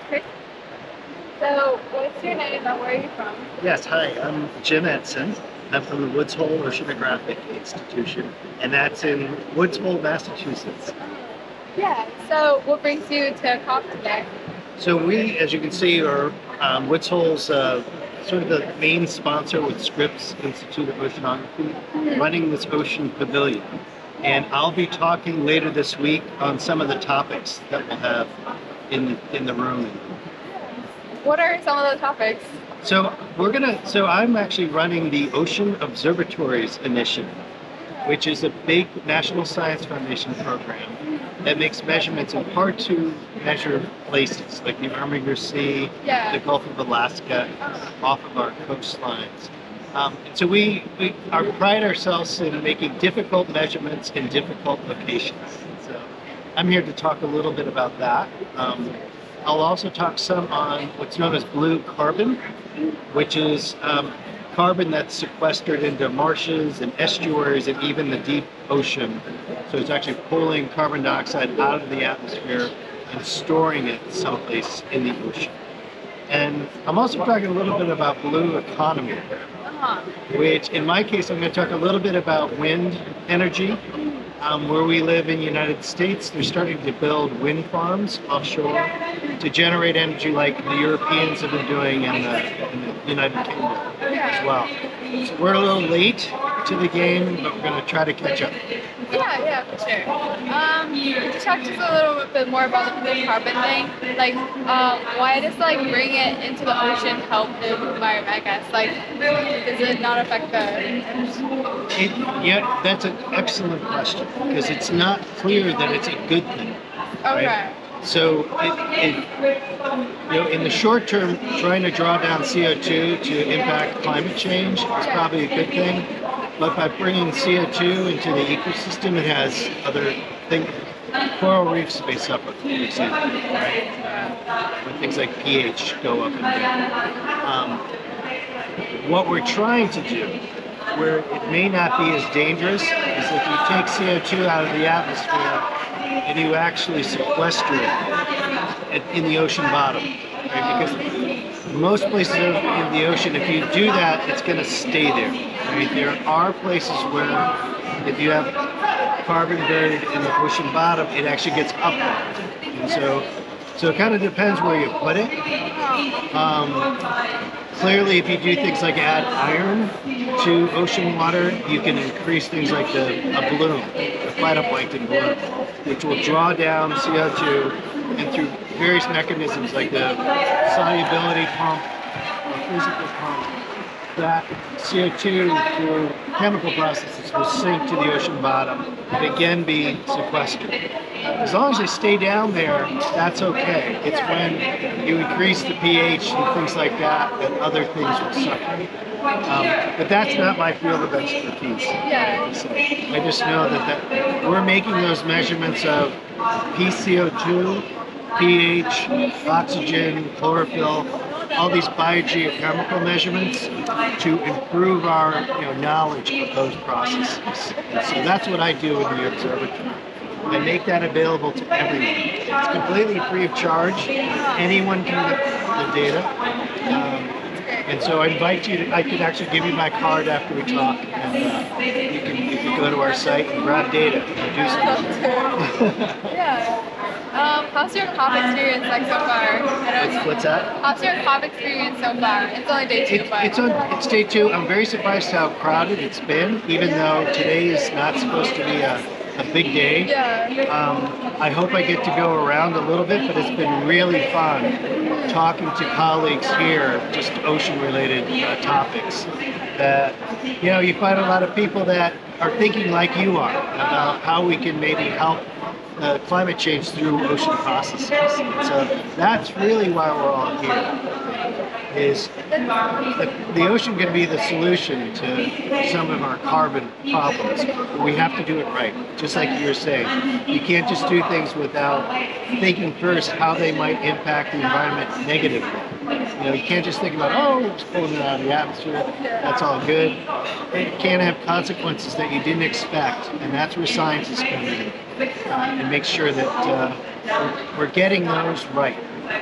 Great. So, what's your name and where are you from? Yes, hi, I'm Jim Edson. I'm from the Woods Hole Oceanographic Institution, and that's in Woods Hole, Massachusetts. Yeah. So, what brings you to COP today? So we, as you can see, are Woods Hole's sort of the main sponsor with Scripps Institute of Oceanography, running this ocean pavilion. And I'll be talking later this week on some of the topics that we'll have in the room. What are some of the topics? So I'm actually running the Ocean Observatories Initiative, which is a big National Science Foundation program that makes measurements in part to measure places like the Armiger Sea, the Gulf of Alaska, off of our coastlines. And so we pride ourselves in making difficult measurements in difficult locations. So I'm here to talk a little bit about that. I'll also talk some on what's known as blue carbon, which is carbon that's sequestered into marshes and estuaries and even the deep ocean. So it's actually pulling carbon dioxide out of the atmosphere and storing it someplace in the ocean. And I'm also talking a little bit about blue economy, which in my case, I'm going to talk a little bit about wind energy. Where we live in the United States, they're starting to build wind farms offshore to generate energy like the Europeans have been doing in the United Kingdom as well. So we're a little late to the game, but we're going to try to catch up. Yeah, for sure. Could you talk just a little bit more about the blue carbon thing? Like, why does bring it into the ocean help the environment? I guess does it not affect the? Yeah, that's an excellent question because it's not clear that it's a good thing. Okay. Right? So, in the short term, trying to draw down CO2 to impact climate change is probably a good thing. But by bringing CO2 into the ecosystem, it has other things. Coral reefs may suffer, for example, right? When things like pH go up and down. What we're trying to do, where it may not be as dangerous, is if you take CO2 out of the atmosphere and you actually sequester it in the ocean bottom. Right? Because most places in the ocean, if you do that, it's going to stay there. Right? There are places where if you have carbon buried in the ocean bottom, it actually gets uplifted. And so it kind of depends where you put it. Clearly, if you do things like add iron to ocean water, you can increase things like a balloon, a phytoplankton balloon, which will draw down CO2, and through various mechanisms like the solubility pump or physical pump, that CO2 through chemical processes will sink to the ocean bottom and again be sequestered. As long as they stay down there, that's okay. It's when you increase the pH and things like that that other things will suffer. But that's not my field of expertise. So I just know that we're making those measurements of PCO2, pH, oxygen, chlorophyll, all these biogeochemical measurements to improve our knowledge of those processes. And so that's what I do in the observatory. I make that available to everyone. It's completely free of charge. Anyone can get the data. And so I invite you to, I could actually give you my card after we talk, and you can go to our site and grab data and do something. Yeah. How's your COP experience so far? What's that? How's your COP experience so far? It's only day 2, but... It's day 2. I'm very surprised how crowded it's been, even though today is not supposed to be a big day. I hope I get to go around a little bit, but it's been really fun talking to colleagues here, just ocean-related topics. That you find a lot of people that are thinking like you are about how we can maybe help climate change through ocean processes. So that's really why we're all here. Is the ocean can be the solution to some of our carbon problems, but we have to do it right. Just like you were saying, you can't just do things without thinking first how they might impact the environment negatively. You can't just think about, it's pulling it out of the atmosphere, that's all good. It can have consequences that you didn't expect, and that's where scientists come in and make sure that we're getting those right.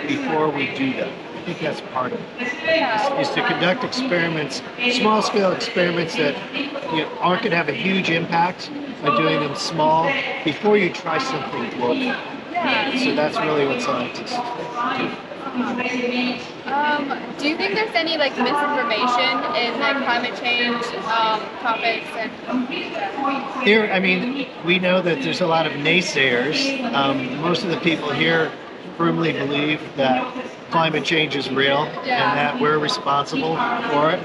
before we do them. I think that's part of it. Yeah. Is to conduct experiments, small scale experiments that aren't going to have a huge impact by doing them small before you try something global. Yeah. So that's really what scientists do. Do you think there's any like misinformation in like climate change topics and Here, I mean, we know that there's a lot of naysayers. Most of the people here firmly believe that climate change is real and that we're responsible for it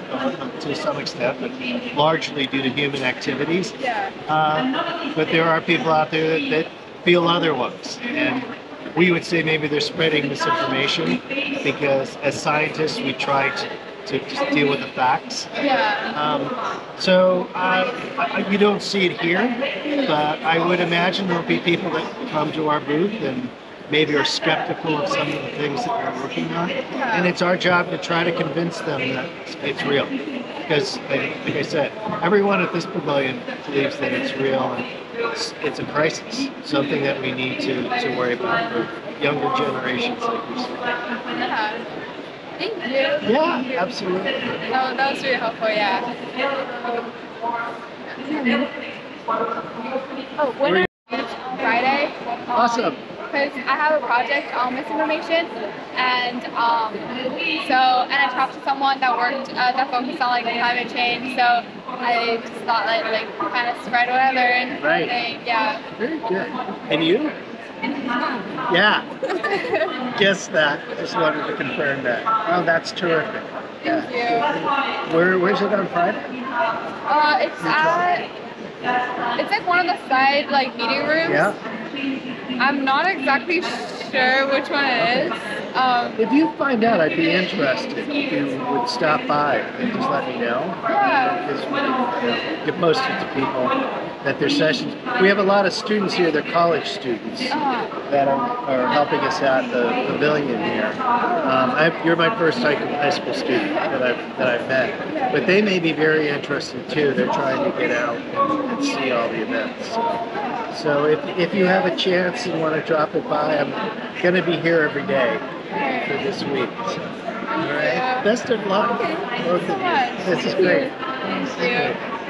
to some extent, but largely due to human activities. But there are people out there that feel otherwise. And we would say maybe they're spreading misinformation because as scientists we try to just deal with the facts. You don't see it here, but I would imagine there'll be people that come to our booth and maybe are skeptical of some of the things that we're working on. And it's our job to try to convince them that it's real. Because, like I said, everyone at this pavilion believes that it's real and it's a crisis, something that we need to worry about for younger generations like yourself. Thank you. Yeah, absolutely. That was really helpful, Oh, when are you on Friday? Awesome. Because I have a project on misinformation, and I talked to someone that focused on like climate change. So I just thought like kind of spread whatever and Very good. And you? Yeah. Guess that. Just wanted to confirm that. Oh, that's terrific. Thank you. Where's it on Friday? It's like one of the side like meeting rooms. Yeah. I'm not exactly sure which one it is. If you find out, I'd be interested if you would stop by and just let me know. Because we can get posted to people that their sessions. We have a lot of students here, they're college students that are helping us at the pavilion here. You're my first high school student that I've met. But they may be very interested too. They're trying to get out and see all the events. So if you have a chance and want to drop it by, I'm going to be here every day for this week. So, all right. Best of luck. Both of you. This is great. Thank you.